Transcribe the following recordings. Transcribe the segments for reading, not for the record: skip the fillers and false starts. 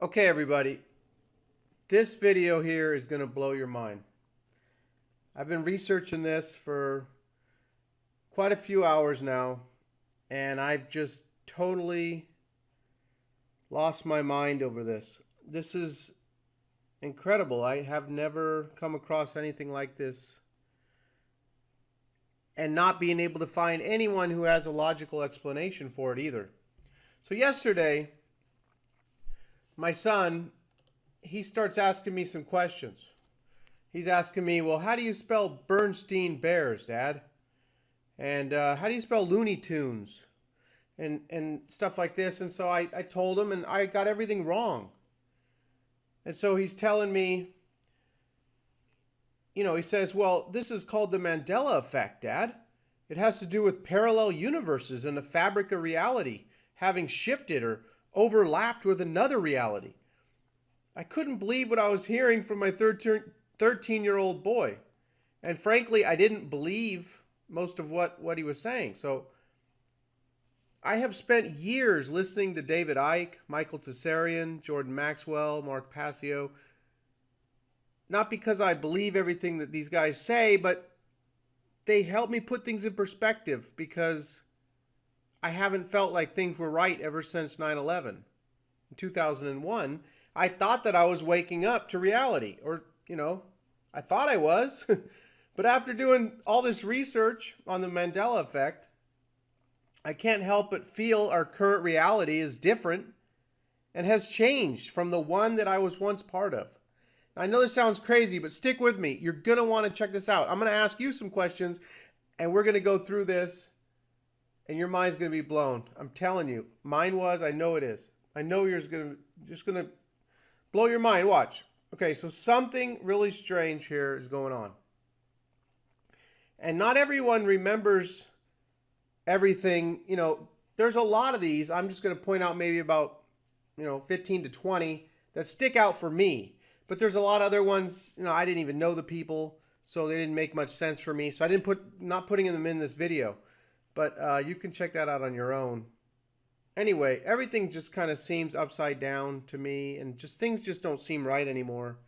Okay, everybody, this video here is going to blow your mind. I've been researching this for quite a few hours now, and I've just totally lost my mind over this. This is incredible. I have never come across anything like this, and not being able to find anyone who has a logical explanation for it either. So yesterday, my son, he starts asking me some questions. He's asking me, well, how do you spell Bernstein Bears, Dad? And how do you spell Looney Tunes? And stuff like this. And so I told him, and I got everything wrong. And so he's telling me, he says, well, this is called the Mandela Effect, Dad. It has to do with parallel universes and the fabric of reality having shifted or overlapped with another reality. I couldn't believe what I was hearing from my 13-year-old boy. And frankly, I didn't believe most of what he was saying. So I have spent years listening to David Icke, Michael Tsarian, Jordan Maxwell, Mark Passio. Not because I believe everything that these guys say, but they help me put things in perspective because I haven't felt like things were right ever since 9/11. In 2001, I thought that I was waking up to reality, or, I thought I was. But after doing all this research on the Mandela Effect, I can't help but feel our current reality is different and has changed from the one that I was once part of. I know this sounds crazy, but stick with me. You're going to want to check this out. I'm going to ask you some questions, and we're going to go through this, and your mind's going to be blown. I'm telling you. Mine was. I know it is. I know yours is just going to blow your mind. Watch. Okay, so something really strange here is going on. And not everyone remembers everything. There's a lot of these. I'm just going to point out maybe about, 15 to 20 that stick out for me. But there's a lot of other ones, I didn't even know the people, so they didn't make much sense for me. So I didn't not putting them in this video. But you can check that out on your own. Anyway, everything just kind of seems upside down to me, and things just don't seem right anymore.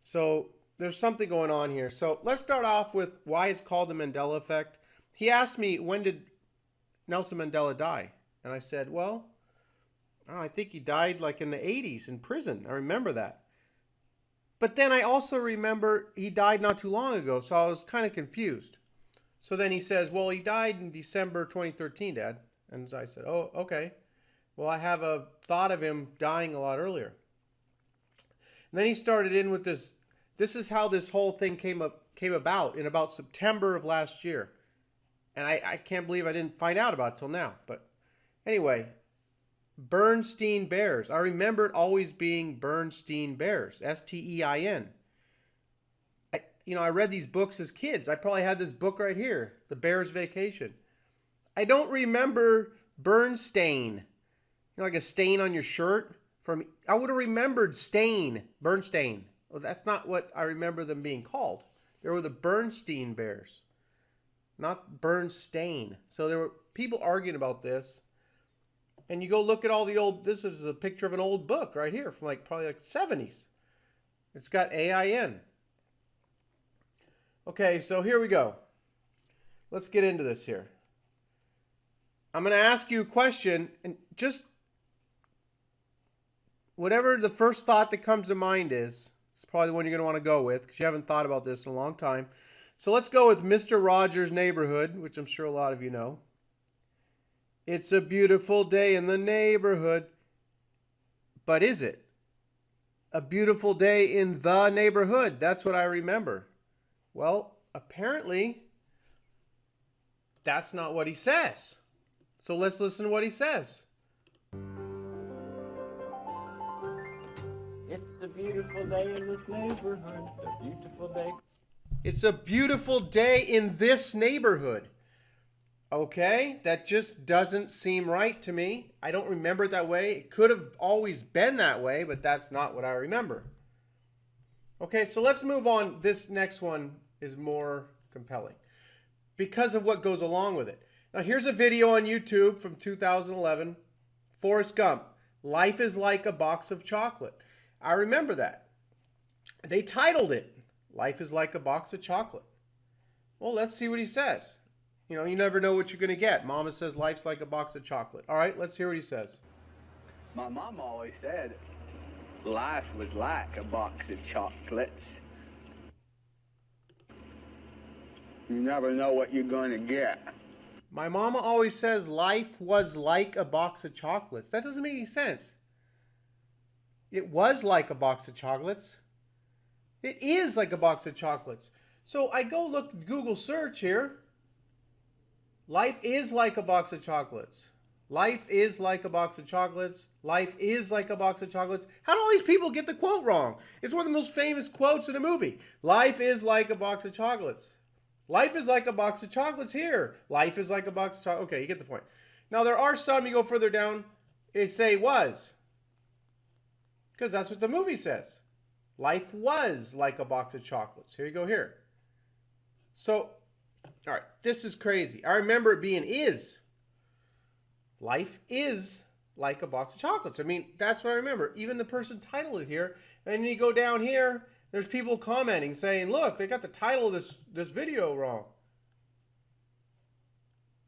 So there's something going on here. So let's start off with why it's called the Mandela Effect. He asked me, when did Nelsen Mandela die? And I said, well, I think he died like in the 80s in prison. I remember that. But then I also remember he died not too long ago, so I was kind of confused. So then he says, well, he died in December 2013, Dad. And I said, oh, okay. Well, I have a thought of him dying a lot earlier. And then he started in with this. This is how this whole thing came about in about September of last year. And I can't believe I didn't find out about it till now. But anyway, Bernstein Bears. I remember it always being Bernstein Bears, S-T-E-I-N. I read these books as kids. I probably had this book right here, The Bear's Vacation. I don't remember Bernstein. Like a stain on your shirt. I would have remembered Bernstein. Well, that's not what I remember them being called. They were the Bernstein Bears, not Bernstein. So there were people arguing about this. And you go look at all the old, this is a picture of an old book right here from probably 70s. It's got AIN. Okay, so here we go. Let's get into this here. I'm going to ask you a question, and just whatever the first thought that comes to mind is, it's probably the one you're going to want to go with because you haven't thought about this in a long time. So let's go with Mr. Rogers' Neighborhood, which I'm sure a lot of you know. It's a beautiful day in the neighborhood. But is it a beautiful day in the neighborhood? That's what I remember. Well, apparently, that's not what he says. So let's listen to what he says. It's a beautiful day in this neighborhood. A beautiful day. It's a beautiful day in this neighborhood. Okay, that just doesn't seem right to me. I don't remember it that way. It could have always been that way, but that's not what I remember. Okay, so let's move on. This next one is more compelling because of what goes along with it. Now, here's a video on YouTube from 2011. Forrest Gump. Life is like a box of chocolate. I remember that. They titled it, Life is like a box of chocolate. Well, let's see what he says. You know, you never know what you're going to get. Mama says life's like a box of chocolate. All right, let's hear what he says. My mom always said life was like a box of chocolates. You never know what you're going to get. My mama always says life was like a box of chocolates. That doesn't make any sense. It was like a box of chocolates. It is like a box of chocolates. So I go look, Google search here. Life is like a box of chocolates. Life is like a box of chocolates. Life is like a box of chocolates. How do all these people get the quote wrong? It's one of the most famous quotes in a movie. Life is like a box of chocolates. Life is like a box of chocolates here. Life is like a box of chocolates. Okay, you get the point. Now there are some, you go further down, it say was. Because that's what the movie says. Life was like a box of chocolates. Here you go here. So, all right, this is crazy. I remember it being is. Life is like a box of chocolates. I mean, that's what I remember. Even the person titled it here. And then you go down here, there's people commenting saying, look, they got the title of this video wrong.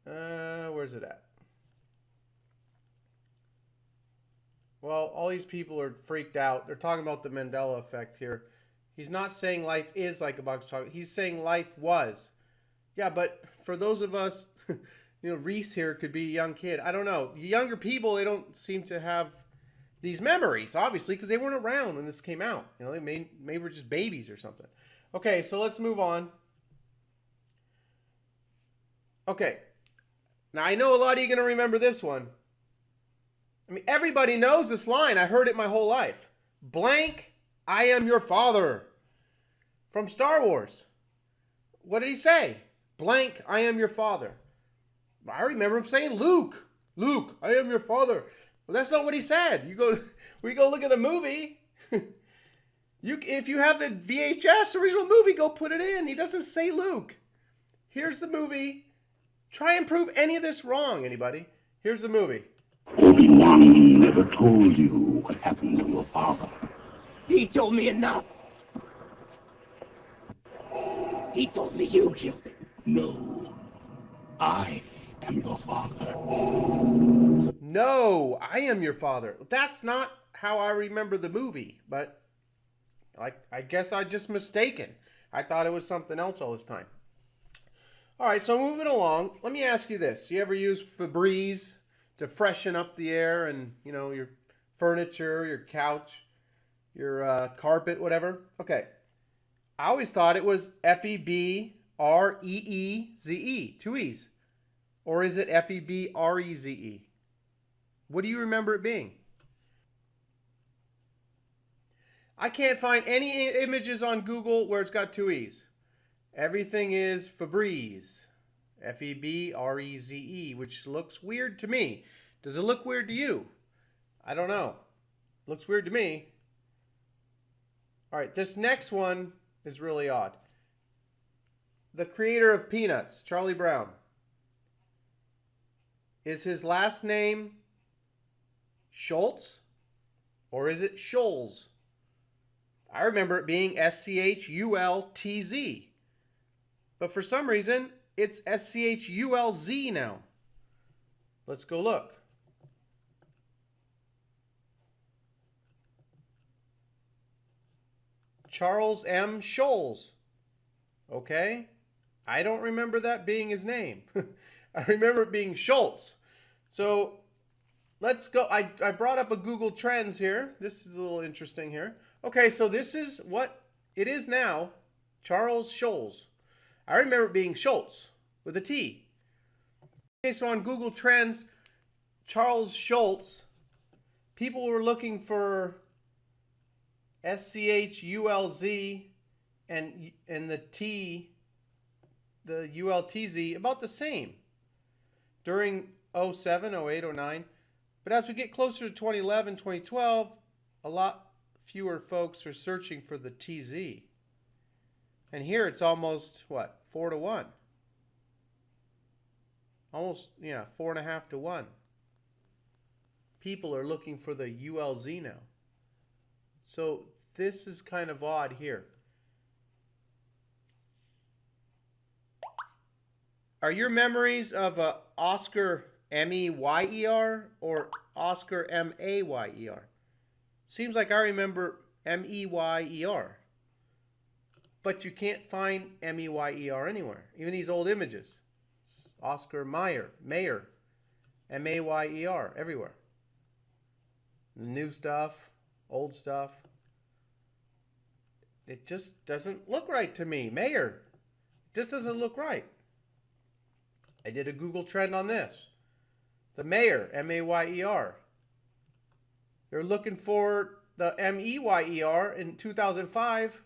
Where's it at? Well, all these people are freaked out. They're talking about the Mandela Effect here. He's not saying life is like a box of chocolate. He's saying life was. Yeah, but for those of us, you know, Reese here could be a young kid. I don't know. Younger people, they don't seem to have these memories, obviously, because they weren't around when this came out. You know, they maybe were just babies or something. Okay, so let's move on. Okay. Now, I know a lot of you are going to remember this one. I mean, everybody knows this line. I heard it my whole life. Blank, I am your father. From Star Wars. What did he say? Blank, I am your father. I remember him saying, Luke, I am your father. Well, that's not what he said. We go look at the movie. If you have the VHS original movie, go put it in. He doesn't say Luke. Here's the movie. Try and prove any of this wrong, anybody. Here's the movie. Obi-Wan never told you what happened to your father. He told me enough. He told me you killed him. No, I am your father. No, I am your father. That's not how I remember the movie, but I guess I just mistaken. I thought it was something else all this time. All right, so moving along, let me ask you this. You ever use Febreze to freshen up the air and, you know, your furniture, your couch, your carpet, whatever? Okay. I always thought it was Febreze, 2 E's. Or is it Febreze? What do you remember it being? I can't find any images on Google where it's got 2 E's. Everything is Febreze. Febreze, which looks weird to me. Does it look weird to you? I don't know. Looks weird to me. All right, this next one is really odd. The creator of Peanuts, Charlie Brown. Is his last name Schultz or is it Scholes? I remember it being Schultz. But for some reason, it's Schulz now. Let's go look. Charles M. Scholes. Okay. I don't remember that being his name. I remember it being Schultz. So let's go. I brought up a Google Trends here. This is a little interesting here. Okay, so this is what it is now. Charles Scholes. I remember it being Schultz with a T. Okay, so on Google Trends, Charles Schultz, people were looking for Schulz and the T, the ULTZ, about the same during 07, 08, 09. But as we get closer to 2011, 2012, a lot fewer folks are searching for the TZ. And here it's almost, what, 4 to 1? Almost, 4.5 to 1. people are looking for the ULZ now. So this is kind of odd here. Are your memories of Oscar M-E-Y-E-R or Oscar M-A-Y-E-R? Seems like I remember M-E-Y-E-R. But you can't find M-E-Y-E-R anywhere. Even these old images. Oscar Mayer, M-A-Y-E-R, everywhere. New stuff, old stuff. It just doesn't look right to me. Mayer. It just doesn't look right. I did a Google trend on this. The Mayer, M-A-Y-E-R. They're looking for the M-E-Y-E-R in 2005.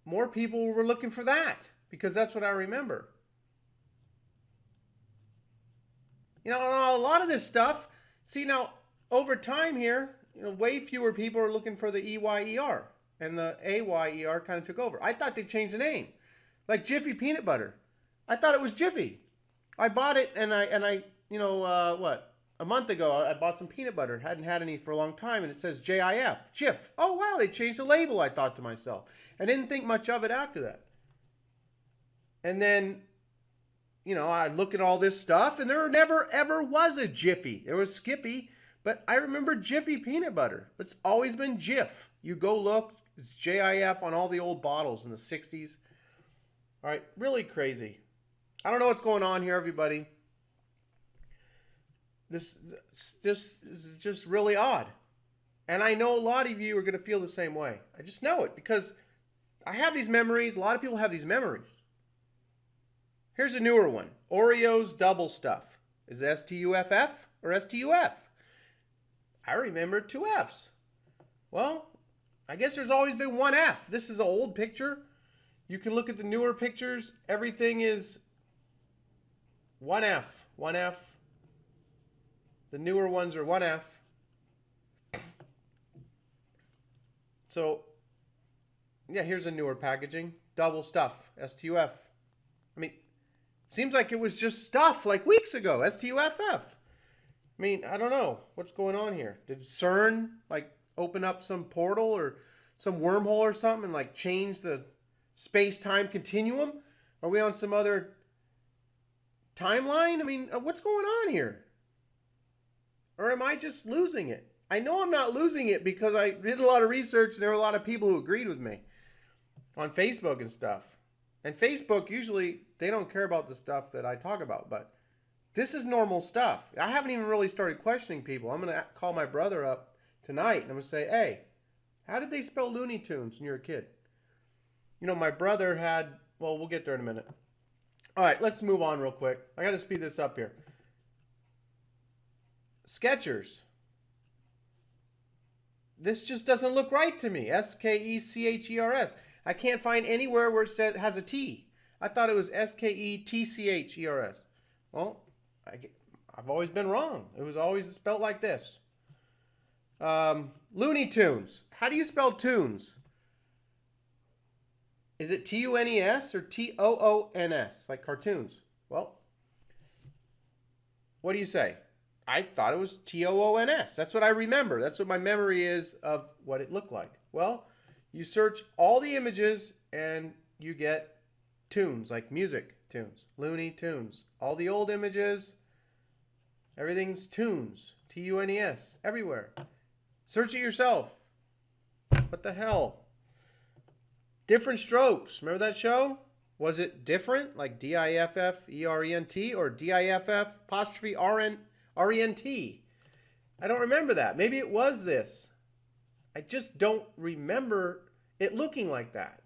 More people were looking for that because that's what I remember. You know, a lot of this stuff, see now, over time here, way fewer people are looking for the E-Y-E-R. And the A-Y-E-R kind of took over. I thought they changed the name. Like Jiffy Peanut Butter. I thought it was Jiffy. I bought it and I a month ago I bought some peanut butter. Hadn't had any for a long time and it says J-I-F, Jif. Oh wow, they changed the label, I thought to myself. I didn't think much of it after that. And then, I look at all this stuff and there never ever was a Jiffy. There was Skippy, but I remember Jiffy Peanut Butter. It's always been Jif. You go look, it's J-I-F on all the old bottles in the 60s. All right, really crazy. I don't know what's going on here, everybody. This is just really odd. And I know a lot of you are going to feel the same way. I just know it because I have these memories. A lot of people have these memories. Here's a newer one. Oreos double stuff. Is it S-T-U-F-F or S-T-U-F? I remember 2 F's. Well, I guess there's always been 1 F. This is an old picture. You can look at the newer pictures. Everything is 1 F. 1 F. The newer ones are 1 F. So, yeah, here's a newer packaging. Double stuff. S-T-U-F. I mean, seems like it was just stuff like weeks ago. S-T-U-F-F. I mean, I don't know. What's going on here? Did CERN, open up some portal or some wormhole or something and, change the space-time continuum? Are we on some other timeline? I mean, what's going on here? Or am I just losing it? I know I'm not losing it because I did a lot of research and there were a lot of people who agreed with me on Facebook and stuff. And Facebook, usually, they don't care about the stuff that I talk about, but this is normal stuff. I haven't even really started questioning people. I'm going to call my brother up tonight and I'm going to say, hey, how did they spell Looney Tunes when you were a kid? My brother had, well, we'll get there in a minute. All right, let's move on real quick. I got to speed this up here. Skechers. This just doesn't look right to me. S-K-E-C-H-E-R-S. I can't find anywhere where it says has a T. I thought it was S-K-E-T-C-H-E-R-S. Well, I've always been wrong. It was always spelled like this. Looney Tunes. How do you spell tunes? Is it T-U-N-E-S or T-O-O-N-S, like cartoons? Well, what do you say? I thought it was T-O-O-N-S. That's what I remember. That's what my memory is of what it looked like. Well, you search all the images and you get tunes, like music tunes, Looney Tunes. All the old images, everything's tunes, T-U-N-E-S, everywhere. Search it yourself. What the hell? Different Strokes. Remember that show? Was it different, like D-I-F-F-E-R-E-N-T or D-I-F-F apostrophe R-E-N-T? I don't remember that. Maybe it was this. I just don't remember it looking like that.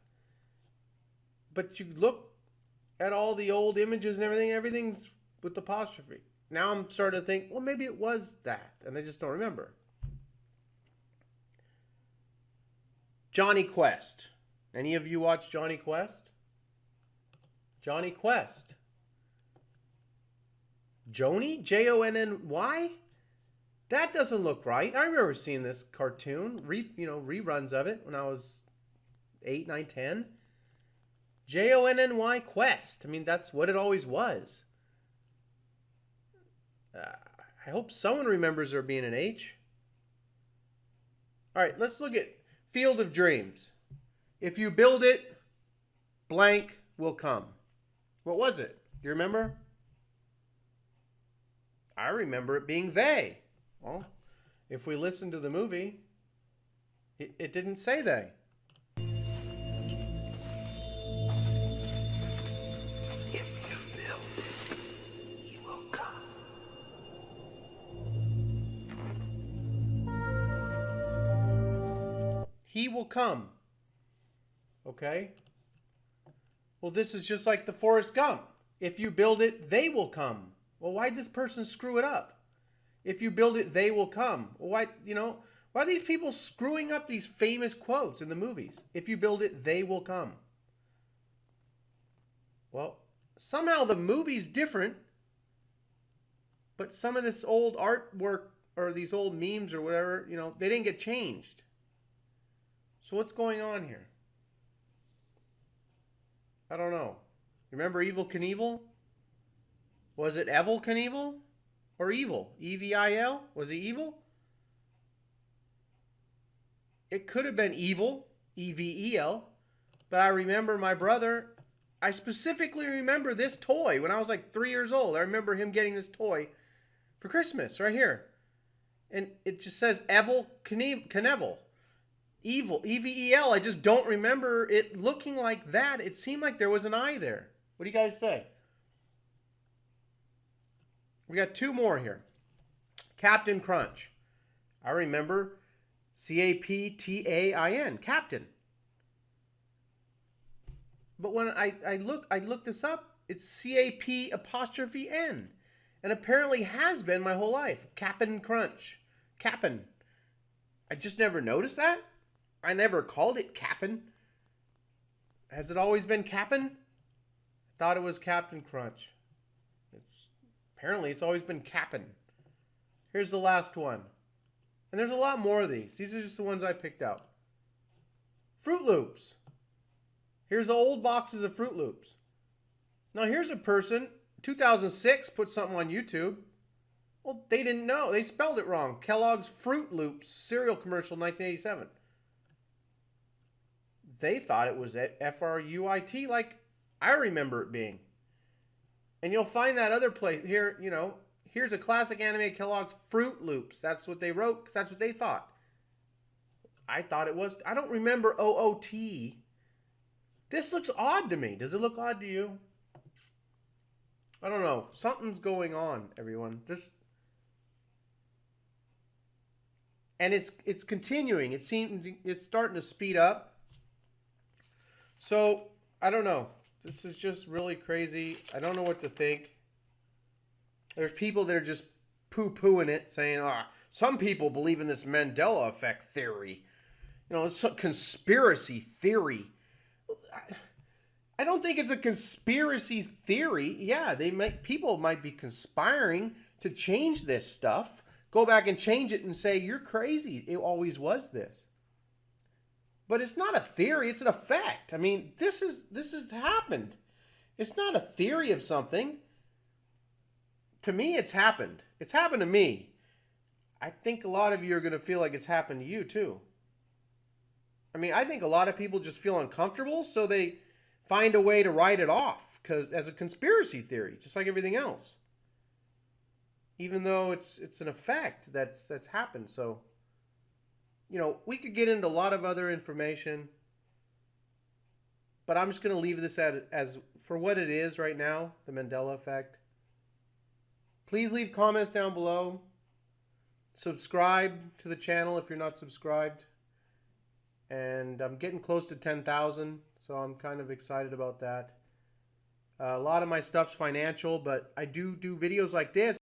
But you look at all the old images and everything's with apostrophe. Now I'm starting to think, well, maybe it was that, and I just don't remember. Johnny Quest. Any of you watch Johnny Quest? Johnny Quest. Joni? J-O-N-N-Y? That doesn't look right. I remember seeing this cartoon, reruns of it when I was 8, 9, 10. J-O-N-N-Y Quest. I mean, that's what it always was. I hope someone remembers there being an H. All right, let's look at Field of Dreams. If you build it, blank will come. What was it? Do you remember? I remember it being they. Well, if we listen to the movie, it didn't say they. If you build, he will come. He will come. Okay? Well, this is just like the Forrest Gump. If you build it, they will come. Well, why did this person screw it up? If you build it, they will come. Well, why are these people screwing up these famous quotes in the movies? If you build it, they will come. Well, somehow the movie's different, but some of this old artwork or these old memes or whatever, they didn't get changed. So what's going on here? I don't know. Remember Evel Knievel? Was it Evel Knievel or Evil? E-V-I-L? Was it evil? It could have been evil, E-V-E-L. But I remember my brother, I specifically remember this toy when I was like 3 years old. I remember him getting this toy for Christmas right here. And it just says Evel Knievel. Evil, E-V-E-L. I just don't remember it looking like that. It seemed like there was an I there. What do you guys say? We got two more here. Captain Crunch. I remember C-A-P-T-A-I-N. Captain. But when I looked this up, it's C-A-P-apostrophe-N. And apparently has been my whole life. Captain Crunch. Cap'n. I just never noticed that. I never called it Cap'n. Has it always been Cap'n? I thought it was Captain Crunch. Apparently it's always been Cap'n. Here's the last one. And there's a lot more of these. These are just the ones I picked out. Fruit Loops. Here's the old boxes of Fruit Loops. Now here's a person, 2006, put something on YouTube. Well, they didn't know. They spelled it wrong. Kellogg's Fruit Loops cereal commercial 1987. They thought it was F-R-U-I-T like I remember it being. And you'll find that other place here, here's a classic anime Kellogg's Fruit Loops. That's what they wrote because that's what they thought. I thought it was, I don't remember OOT. This looks odd to me. Does it look odd to you? I don't know. Something's going on, everyone. And it's continuing. It seems it's starting to speed up. So, I don't know. This is just really crazy. I don't know what to think. There's people that are just poo-pooing it, saying, some people believe in this Mandela Effect theory. It's a conspiracy theory. I don't think it's a conspiracy theory. Yeah, people might be conspiring to change this stuff. Go back and change it and say, you're crazy. It always was this. But it's not a theory, it's an effect. I mean, this has happened. It's not a theory of something. To me, it's happened. It's happened to me. I think a lot of you are going to feel like it's happened to you too. I mean, I think a lot of people just feel uncomfortable, so they find a way to write it off as a conspiracy theory, just like everything else. Even though it's an effect that's happened. So, we could get into a lot of other information, but I'm just going to leave this as for what it is right now, the Mandela Effect. Please leave comments down below. Subscribe to the channel if you're not subscribed. And I'm getting close to 10,000, so I'm kind of excited about that. A lot of my stuff's financial, but I do videos like this.